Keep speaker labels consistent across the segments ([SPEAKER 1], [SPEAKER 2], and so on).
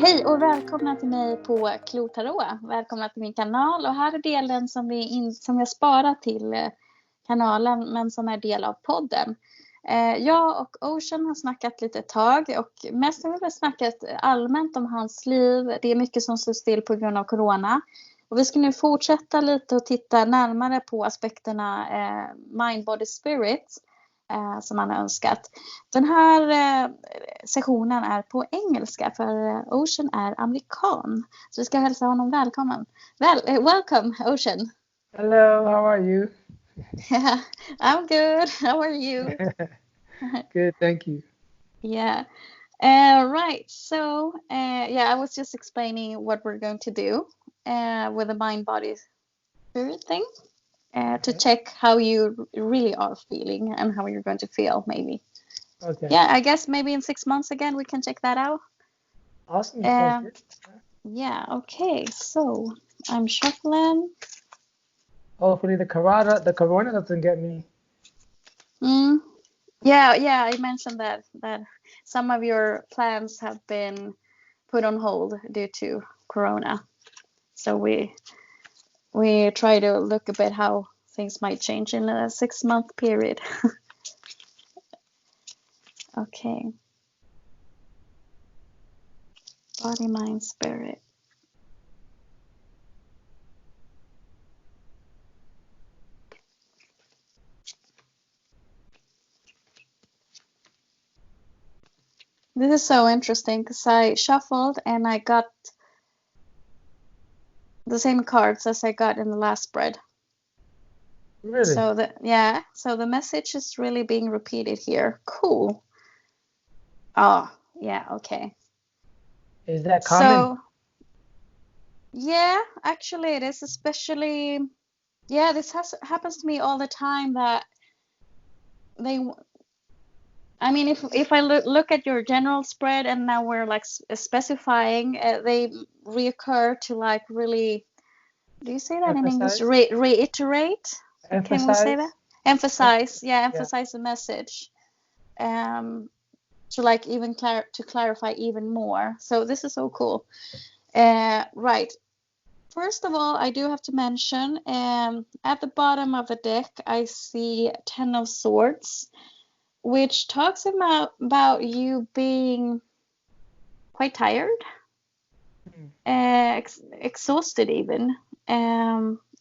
[SPEAKER 1] Hej och välkomna till mig på Klotarå. Välkomna till min kanal. Och här är delen som jag sparat till kanalen men som är del av podden. Jag och Ocean har snackat lite tag och mest har vi snackat allmänt om hans liv. Det är mycket som står still på grund av corona. Och vi ska nu fortsätta lite och titta närmare på aspekterna mind, body, spirit som han har önskat. Den här sessionen är på engelska för Ocean är amerikan. Så vi ska hälsa honom välkommen. Welcome Ocean.
[SPEAKER 2] Hello, how are you?
[SPEAKER 1] Yeah, I'm good. How are you?
[SPEAKER 2] Good, thank you.
[SPEAKER 1] Yeah. Right. So, I was just explaining what we're going to do with the mind, body, spirit thing to check how you really are feeling and how you're going to feel, maybe.
[SPEAKER 2] Okay.
[SPEAKER 1] Yeah, I guess maybe in 6 months again we can check that out.
[SPEAKER 2] Awesome.
[SPEAKER 1] Yeah. Okay. So I'm shuffling.
[SPEAKER 2] Hopefully the corona doesn't get me.
[SPEAKER 1] Yeah, I mentioned that some of your plans have been put on hold due to corona. So we try to look a bit how things might change in a 6-month period. Okay. Body, mind, spirit. This is so interesting because I shuffled and I got the same cards as I got in the last spread.
[SPEAKER 2] Really?
[SPEAKER 1] So the message is really being repeated here. Cool. Oh, yeah, okay.
[SPEAKER 2] Is that common?
[SPEAKER 1] So, yeah, actually it is, especially, this happens to me all the time that if I look at your general spread and now we're like specifying, they reoccur to like really, do you say that
[SPEAKER 2] Emphasize?
[SPEAKER 1] in English? Reiterate?
[SPEAKER 2] Emphasize?
[SPEAKER 1] Can we say that? Emphasize, emphasize the message. To like even to clarify even more. So this is so cool. Right. First of all, I do have to mention at the bottom of the deck, I see 10 of Swords, which talks about you being quite tired, exhausted even.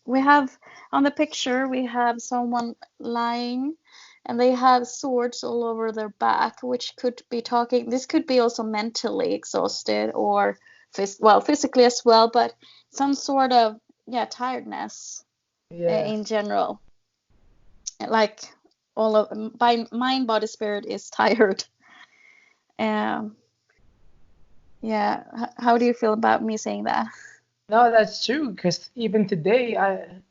[SPEAKER 1] We have on the picture, we have someone lying and they have swords all over their back, which could be talking. This could be also mentally exhausted or physically as well, but some sort of tiredness in general. Like all of mind, body, spirit is tired. How do you feel about me saying that?
[SPEAKER 2] No, that's true. Because even today,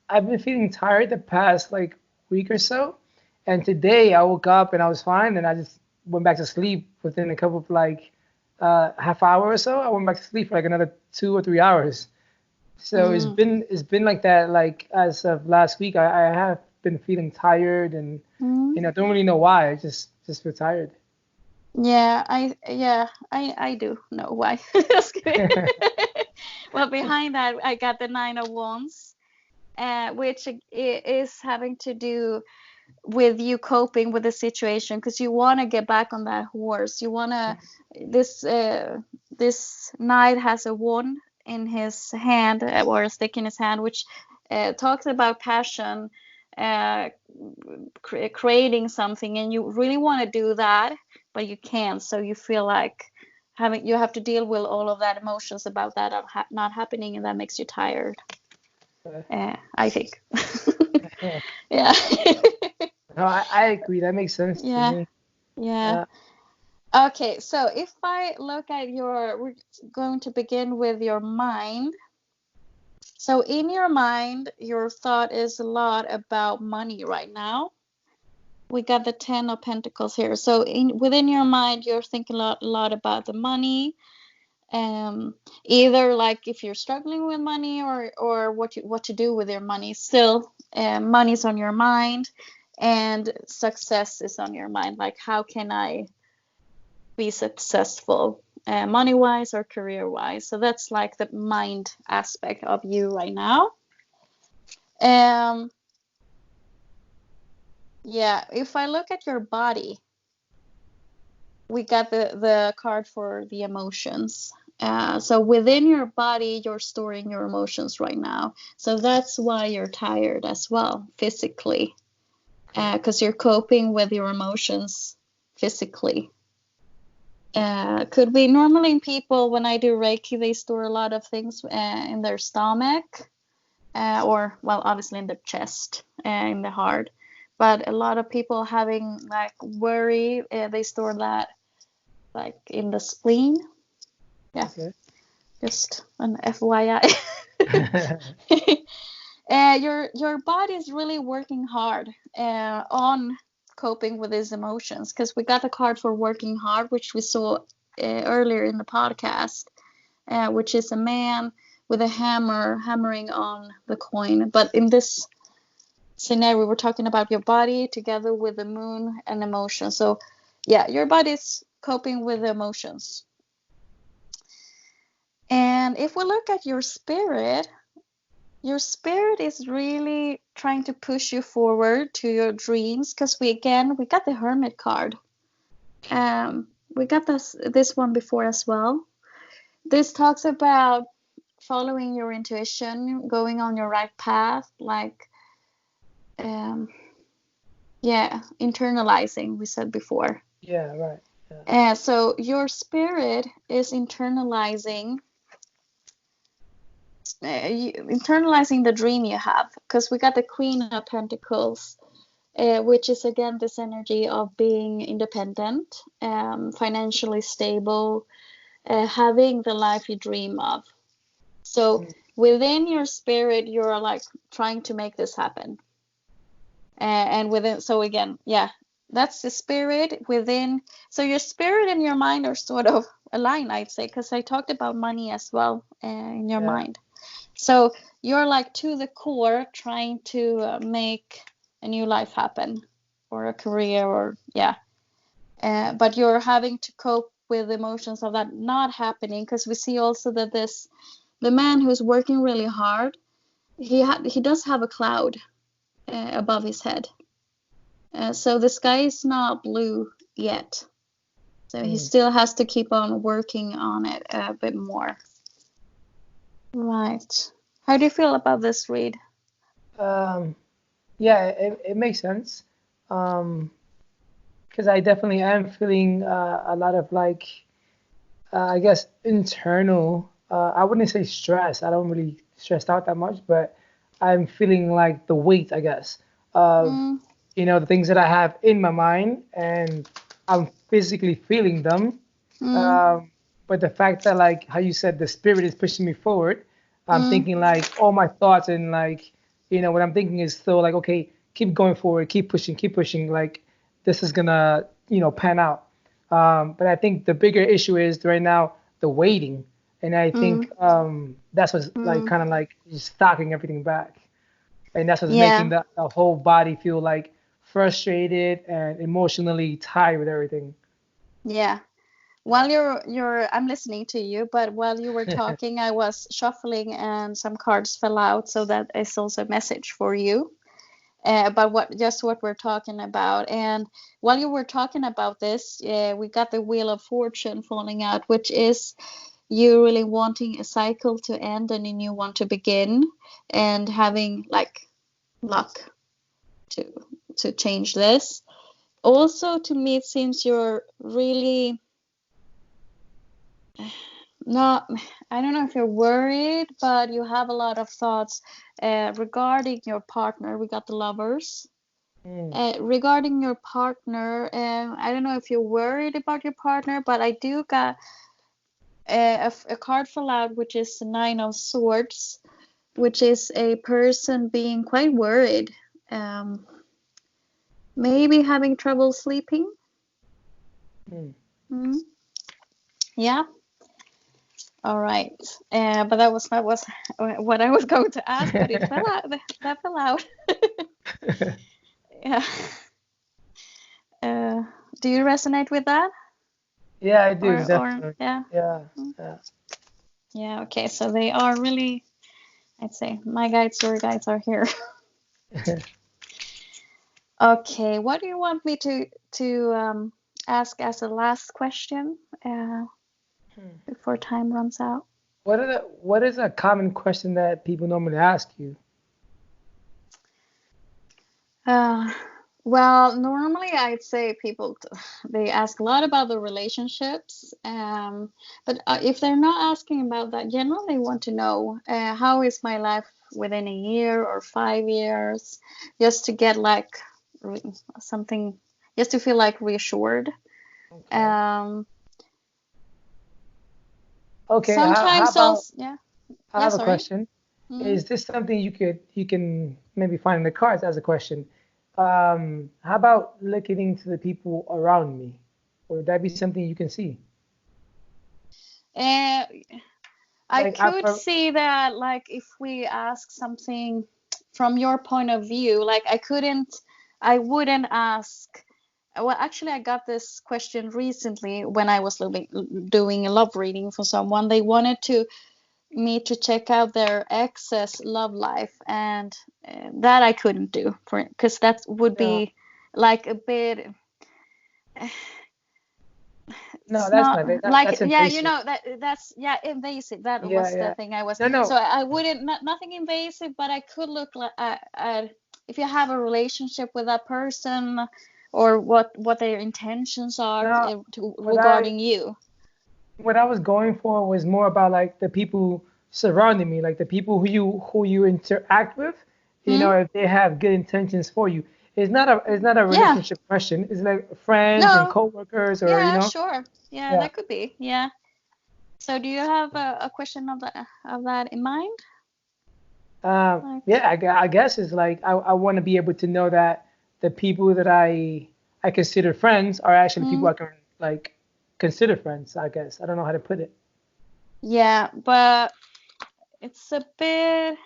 [SPEAKER 2] I've been feeling tired the past like week or so. And today I woke up and I was fine, and I just went back to sleep within a couple of half hour or so. I went back to sleep for like another 2 or 3 hours. So it's been like that. Like as of last week, I have been feeling tired, and don't really know why. I just feel tired.
[SPEAKER 1] Yeah, I do know why. Well, behind that, I got the 9 of Wands, which is having to do with you coping with the situation, because you want to get back on that horse. You want to this knight has a wand in his hand, or a stick in his hand, which talks about passion, creating something, and you really want to do that, but you can't. So you feel like you have to deal with all of that emotions about that not happening, and that makes you tired. I think. Yeah.
[SPEAKER 2] No, I agree. That makes sense to me.
[SPEAKER 1] Yeah. Okay, so if I look at we're going to begin with your mind. So in your mind, your thought is a lot about money right now. We got the 10 of Pentacles here. So within your mind, you're thinking a lot about the money. Either like if you're struggling with money or what to do with your money. Still, money's on your mind. And success is on your mind. Like, how can I be successful? money-wise or career-wise. So that's like the mind aspect of you right now. Yeah, if I look at your body, we got the card for the emotions. So within your body, you're storing your emotions right now. So that's why you're tired as well, physically, because you're coping with your emotions physically. Could be normally people, when I do Reiki, they store a lot of things in their stomach, or, well, obviously in their chest, in the heart. But a lot of people having like worry, they store that like in the spleen. Yeah, okay. Just an FYI. Your body is really working hard on coping with these emotions, because we got the card for working hard, which we saw earlier in the podcast, which is a man with a hammer hammering on the coin. But in this scenario, we're talking about your body together with the moon and emotion. So yeah, your body's coping with emotions. And if we look at your spirit is really trying to push you forward to your dreams, because we got the Hermit card. We got this one before as well. This talks about following your intuition, going on your right path, like internalizing, we said before.
[SPEAKER 2] Yeah, right. Yeah.
[SPEAKER 1] So your spirit is internalizing the dream you have, because we got the Queen of Pentacles, which is again this energy of being independent, financially stable, having the life you dream of. So within your spirit, you're like trying to make this happen. And within, so again, yeah, that's the spirit within. So your spirit and your mind are sort of aligned, I'd say, because I talked about money as well in your mind. So you're like to the core trying to make a new life happen, or a career, or but you're having to cope with emotions of that not happening, because we see also that the man who's working really hard, he does have a cloud above his head. So the sky is not blue yet. So he still has to keep on working on it a bit more. Right. How do you feel about this read?
[SPEAKER 2] Yeah, it makes sense. Because I definitely am feeling a lot of like, I guess, internal, I wouldn't say stress. I don't really stress out that much, but I'm feeling like the weight, I guess, of, the things that I have in my mind, and I'm physically feeling them. But the fact that, like, how you said, the spirit is pushing me forward, I'm thinking like all my thoughts, and like, what I'm thinking is still like, okay, keep going forward, keep pushing, like this is gonna, pan out. But I think the bigger issue is right now the waiting, and I think that's what's like kind of like stocking everything back, and that's what's making the whole body feel like frustrated and emotionally tired with everything.
[SPEAKER 1] Yeah. While I'm listening to you, but while you were talking, I was shuffling and some cards fell out, so that is also a message for you about what we're talking about. And while you were talking about this, we got the Wheel of Fortune falling out, which is you really wanting a cycle to end and a new one to begin, and having like luck to change this. Also, to me, it seems you're really not, I don't know if you're worried, but you have a lot of thoughts regarding your partner. We got the Lovers. Regarding your partner, I don't know if you're worried about your partner, but I do got a card fell out, which is the Nine of Swords, which is a person being quite worried, maybe having trouble sleeping. Yeah. All right. But that was not what I was going to ask, but it fell out. That fell out. Yeah. Do you resonate with that?
[SPEAKER 2] Yeah, I do,
[SPEAKER 1] or
[SPEAKER 2] definitely.
[SPEAKER 1] yeah.
[SPEAKER 2] Yeah, yeah.
[SPEAKER 1] Yeah, okay. So they are really, I'd say my guides, your guides are here. Okay, what do you want me to ask as a last question before time runs out?
[SPEAKER 2] What is a common question that people normally ask you?
[SPEAKER 1] Uh, well, normally I'd say people they ask a lot about the relationships, but if they're not asking about that, generally they want to know how is my life within a year or 5 years, just to get like something, just to feel like reassured.
[SPEAKER 2] Okay.
[SPEAKER 1] Um,
[SPEAKER 2] Okay. How
[SPEAKER 1] Sometimes
[SPEAKER 2] about
[SPEAKER 1] also, yeah,
[SPEAKER 2] I
[SPEAKER 1] yeah,
[SPEAKER 2] have a
[SPEAKER 1] sorry.
[SPEAKER 2] question.
[SPEAKER 1] Mm.
[SPEAKER 2] Is this something you can maybe find in the cards as a question? How about looking into the people around me? Would that be something you can see?
[SPEAKER 1] Uh, I
[SPEAKER 2] Like I
[SPEAKER 1] could see that, like, if we ask something from your point of view, like, I wouldn't ask. Well, actually, I got this question recently when I was doing a love reading for someone. They wanted me to check out their ex's love life, and that I couldn't do because that would
[SPEAKER 2] no,
[SPEAKER 1] be like a bit.
[SPEAKER 2] no,
[SPEAKER 1] It's
[SPEAKER 2] that's
[SPEAKER 1] not
[SPEAKER 2] not it.
[SPEAKER 1] like,
[SPEAKER 2] That's
[SPEAKER 1] yeah, you
[SPEAKER 2] invasive.
[SPEAKER 1] know, that's, yeah, invasive. That
[SPEAKER 2] Yeah,
[SPEAKER 1] was the
[SPEAKER 2] yeah.
[SPEAKER 1] thing I was.
[SPEAKER 2] No,
[SPEAKER 1] So
[SPEAKER 2] no.
[SPEAKER 1] I wouldn't, nothing invasive, but I could look like at if you have a relationship with that person, or what their intentions are
[SPEAKER 2] No, what I
[SPEAKER 1] regarding you.
[SPEAKER 2] what I was going for was more about like the people surrounding me, like the people who you interact with. You
[SPEAKER 1] Hmm?
[SPEAKER 2] know, if they have good intentions for you. It's not a
[SPEAKER 1] Yeah.
[SPEAKER 2] relationship question. It's like friends and
[SPEAKER 1] No.
[SPEAKER 2] coworkers or
[SPEAKER 1] Yeah. Sure. Yeah,
[SPEAKER 2] yeah.
[SPEAKER 1] that could be. Yeah. So do you have a question of that in mind? Like,
[SPEAKER 2] Yeah, I guess it's like I want to be able to know that the people that I consider friends are actually people
[SPEAKER 1] hmm?
[SPEAKER 2] I can like consider friends. I guess I don't know how to put it.
[SPEAKER 1] Yeah, but it's a bit.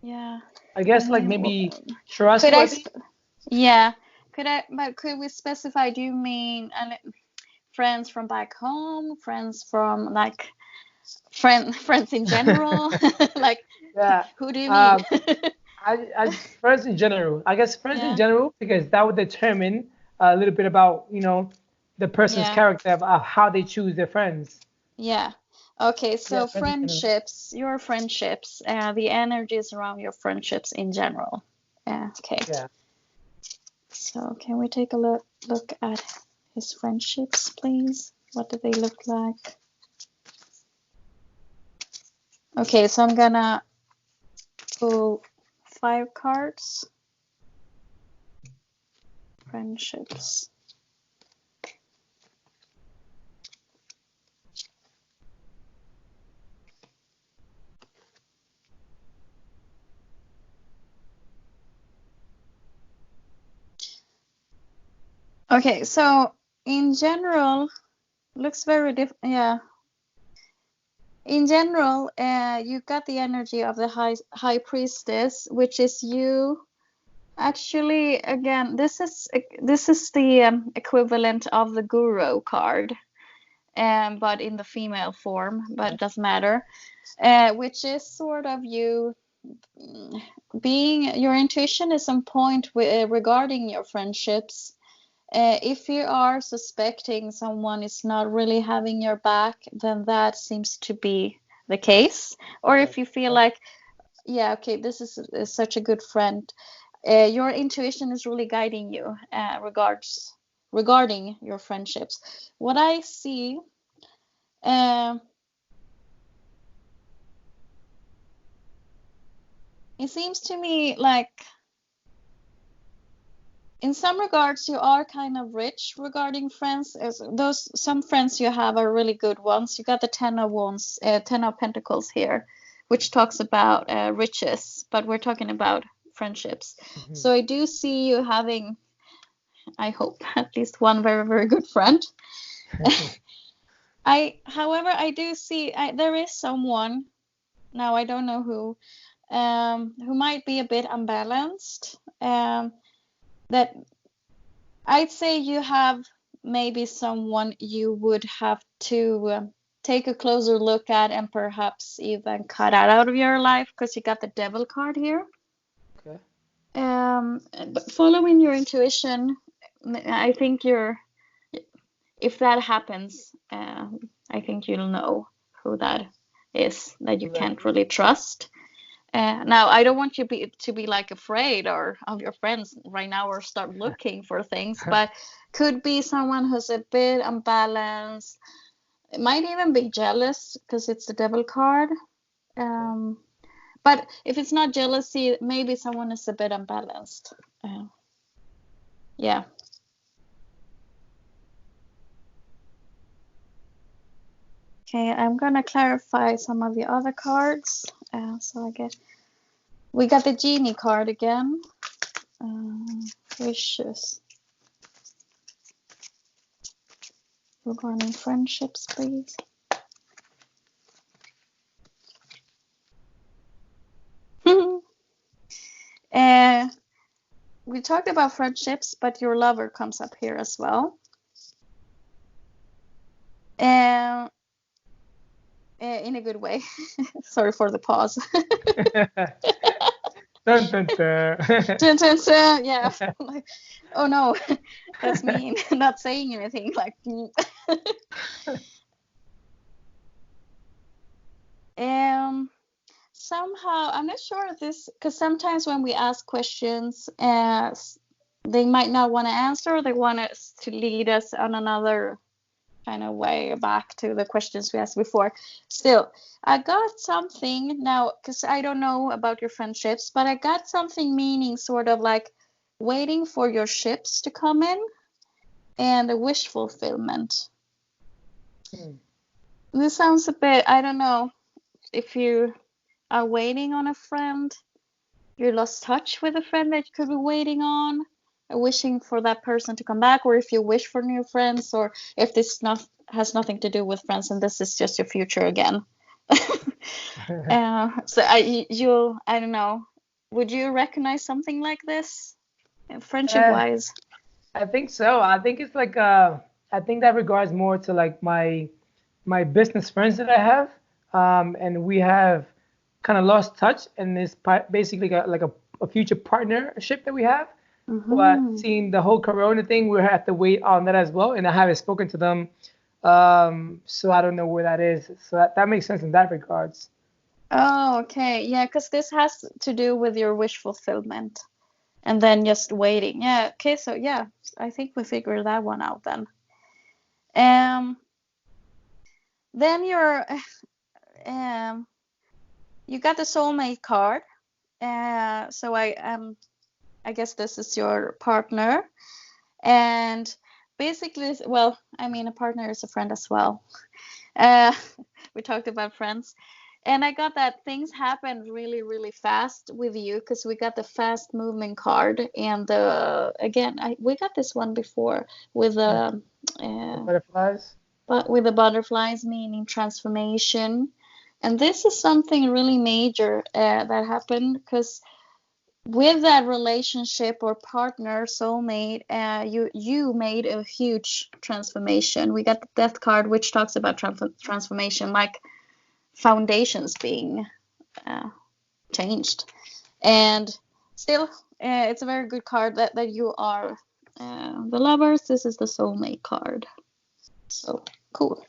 [SPEAKER 1] Yeah.
[SPEAKER 2] I
[SPEAKER 1] I
[SPEAKER 2] guess like
[SPEAKER 1] mean,
[SPEAKER 2] maybe
[SPEAKER 1] could I?
[SPEAKER 2] trustworthy.
[SPEAKER 1] Yeah. But could we specify? Do you mean friends from back home? Friends from like friends in general? Like,
[SPEAKER 2] Yeah.
[SPEAKER 1] who do you mean?
[SPEAKER 2] Um, I friends in general. I guess friends in
[SPEAKER 1] Yeah.
[SPEAKER 2] general because that would determine a little bit about the person's
[SPEAKER 1] Yeah.
[SPEAKER 2] character of how they choose their friends.
[SPEAKER 1] Yeah. Okay.
[SPEAKER 2] Yeah,
[SPEAKER 1] So
[SPEAKER 2] friends in general.
[SPEAKER 1] friendships, your friendships, the energies around your friendships in general. Yeah. Okay.
[SPEAKER 2] Yeah.
[SPEAKER 1] So can we take a look at his friendships, please? What do they look like? Okay, so I'm gonna pull 5 cards. Friendships. Okay, so in general, looks very different. Yeah. In general, you got the energy of the high priestess, which is you. Actually, again, this is the equivalent of the guru card, but in the female form. But it doesn't matter. Which is sort of you being your intuition is on point regarding your friendships. If you are suspecting someone is not really having your back, then that seems to be the case. Or
[SPEAKER 2] Okay.
[SPEAKER 1] if you feel
[SPEAKER 2] Okay.
[SPEAKER 1] like, yeah, okay, this is such a good friend, your intuition is really guiding you regarding your friendships. What I see, um, it seems to me like in some regards you are kind of rich regarding friends, as those some friends you have are really good ones. You got the 10 of wands, 10 of pentacles here, which talks about riches, but we're talking about friendships.
[SPEAKER 2] Mhm.
[SPEAKER 1] So I do see you having, I hope, at least one very, very good friend. However, I do see there is someone, now I don't know who might be a bit unbalanced, that I'd say you have maybe someone you would have to take a closer look at and perhaps even cut out of your life, because you got the devil card here.
[SPEAKER 2] Okay.
[SPEAKER 1] But following your intuition, I think if that happens, I think you'll know who that is that you can't really trust. Now, I don't want you to be like afraid or of your friends right now or start looking for things, but could be someone who's a bit unbalanced. It might even be jealous because it's the devil card. But if it's not jealousy, maybe someone is a bit unbalanced. Yeah. Okay, I'm gonna clarify some of the other cards. So I guess we got the genie card again. Wishes. Regarding friendships, please. We talked about friendships, but your lover comes up here as well. In a good way. Sorry for the pause.
[SPEAKER 2] Dun, dun, dun.
[SPEAKER 1] Dun, dun, dun. Yeah. Like, oh no, that's mean. Not saying anything. Like. Somehow, I'm not sure if this, because sometimes when we ask questions, they might not want to answer. They want us to lead us on another kind of way back to the questions we asked before. Still, I got something now, because I don't know about your friendships, but I got something meaning sort of like waiting for your ships to come in and a wish fulfillment. This sounds a bit, I don't know if you are waiting on a friend, you lost touch with a friend that you could be waiting on, or wishing for that person to come back, or if you wish for new friends, or if this has nothing to do with friends and this is just your future again. So I don't know. Would you recognize something like this, friendship wise?
[SPEAKER 2] I think so. I think it's like I think that regards more to like my business friends that I have, and we have kind of lost touch, and it's basically like a future partnership that we have. But seeing the whole Corona thing, we have to wait on that as well, and I haven't spoken to them, so I don't know where that is. So that makes sense in that regards.
[SPEAKER 1] Oh, okay, yeah, because this has to do with your wish fulfillment, and then just waiting. Yeah, okay, so yeah, I think we figured that one out then. Then you got the soulmate card. So I guess this is your partner, and basically, well, I mean, a partner is a friend as well. We talked about friends, and I got that things happen really, really fast with you, because we got the fast moving card, and again, we got this one before with the
[SPEAKER 2] Butterflies.
[SPEAKER 1] But with the butterflies, meaning transformation. And this is something really major that happened, because with that relationship or partner, soulmate, you made a huge transformation. We got the death card, which talks about transformation, like foundations being changed. And still, it's a very good card that you are the lovers. This is the soulmate card. So cool.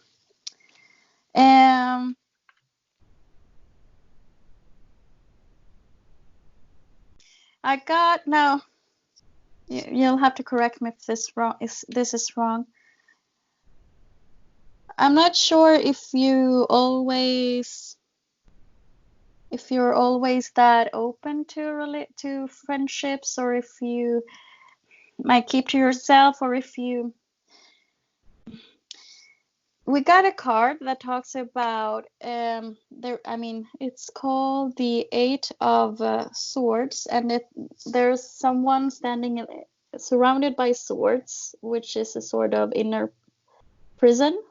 [SPEAKER 1] I got now. You'll have to correct me if this is wrong. I'm not sure if you're always that open to friendships, or if you might keep to yourself, or if you. We got a card that talks about it's called the Eight of Swords, and there's someone standing surrounded by swords, which is a sort of inner prison,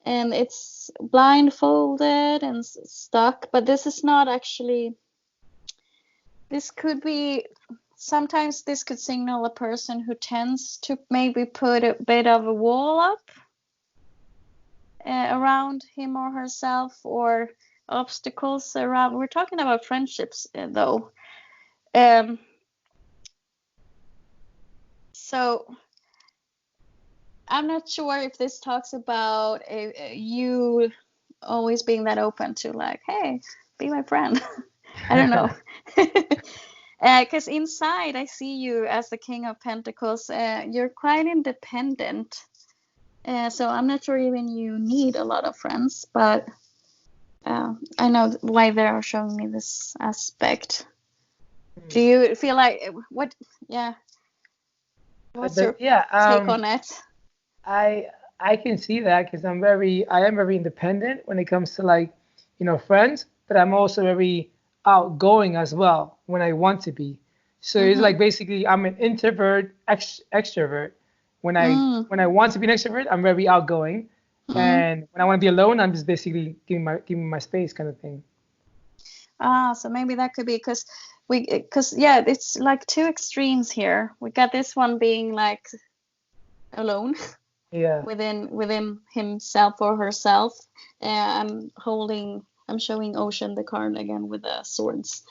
[SPEAKER 1] and it's blindfolded and stuck. But this is not actually. This could be sometimes this could signal a person who tends to maybe put a bit of a wall up around him or herself, or obstacles around. We're talking about friendships though. So I'm not sure if this talks about you always being that open to like, hey, be my friend. I don't know. Because inside I see you as the King of Pentacles. You're quite independent. So I'm not sure even you need a lot of friends, but I know why they are showing me this aspect. Do you feel like what? Yeah. What's your take on it?
[SPEAKER 2] I can see that because I am very independent when it comes to like, friends, but I'm also very outgoing as well when I want to be. So it's like basically I'm an introvert extrovert. When I want to be an extrovert, I'm very outgoing, and when I want to be alone, I'm just basically giving my space kind of thing.
[SPEAKER 1] So maybe that could be because it's like two extremes here. We got this one being like alone.
[SPEAKER 2] Yeah.
[SPEAKER 1] Within himself or herself. I'm showing Ocean the card again with the swords.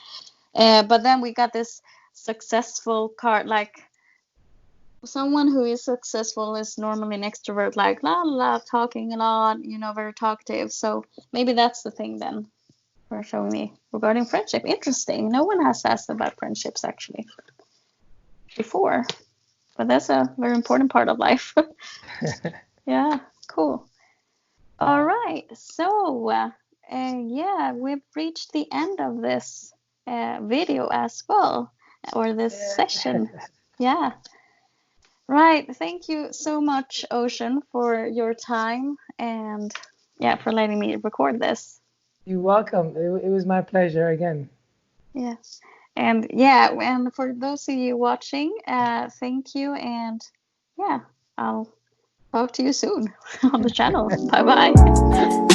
[SPEAKER 1] But then we got this successful card, like someone who is successful is normally an extrovert, like la la, talking a lot, very talkative. So maybe that's the thing then for showing me regarding friendship. Interesting. No one has asked about friendships actually before. But that's a very important part of life. Yeah, cool. All right. So, we've reached the end of this video as well, or this session. Yeah. Right. Thank you so much, Ocean, for your time and for letting me record this.
[SPEAKER 2] You're welcome. It was my pleasure again.
[SPEAKER 1] Yes. And for those of you watching, thank you. And I'll talk to you soon on the channel. Bye-bye.